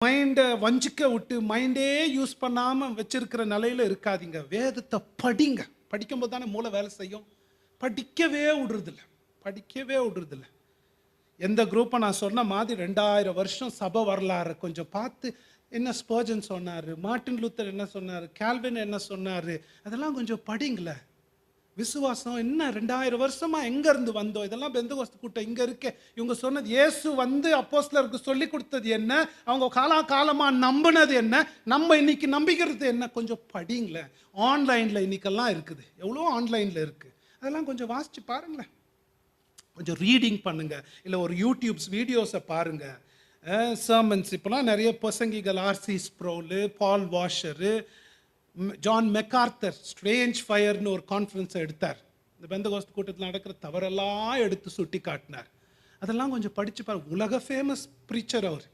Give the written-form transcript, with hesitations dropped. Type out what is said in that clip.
மைண்டை வஞ்சிக்க விட்டு மைண்டே யூஸ் பண்ணாமல் வச்சிருக்கிற நிலையில் இருக்காதீங்க. வேதத்தை படிங்க. படிக்கும்போது தானே மூளை வேலை செய்யும். படிக்கவே விடுறதில்ல, படிக்கவே விடுறதில்ல. எந்த குரூப்பை நான் சொன்ன மாதிரி 2000 வருஷம் சபை வரலாறு கொஞ்சம் பார்த்து, என்ன ஸ்பர்ஜன் சொன்னார், மார்ட்டின் லூத்தர் என்ன சொன்னார், கால்வின் என்ன சொன்னார், அதெல்லாம் கொஞ்சம் படிங்களேன். விசுவாசம் என்ன 2000 வருஷமா எங்கேருந்து வந்தோம், இதெல்லாம் பெந்தகோஸ்து கூட்டம் இங்கே இருக்க, இவங்க சொன்னது இயேசு வந்து அப்போஸ்தலருக்கு சொல்லி கொடுத்தது என்ன, அவங்க காலமாக நம்பினது என்ன, நம்ம இன்னைக்கு நம்பிக்கிறது என்ன, கொஞ்சம் படிங்களேன். ஆன்லைனில் இன்னைக்கெல்லாம் இருக்குது, எவ்வளோ ஆன்லைனில் இருக்குது, அதெல்லாம் கொஞ்சம் வாசித்து பாருங்களேன். கொஞ்சம் ரீடிங் பண்ணுங்கள், இல்லை ஒரு யூடியூப்ஸ் வீடியோஸை பாருங்கள். சர்மன்ஸ் இப்போலாம் நிறைய பிரசங்கிகள், ஆர்சி ஸ்ப்ரோலு, பால் வாஷரு, ஜான் மெக்கார்த்தர் ஸ்ட்ரேஞ்ச் ஃபயர்னு ஒரு கான்ஃபரன்ஸை எடுத்தார். இந்த பெந்தகோஸ்து கூட்டத்தில் நடக்கிற தவறெல்லாம் எடுத்து சுட்டி காட்டினார். அதெல்லாம் கொஞ்சம் படித்து பாருங்க. உலக ஃபேமஸ் ப்ரீச்சர் அவர்.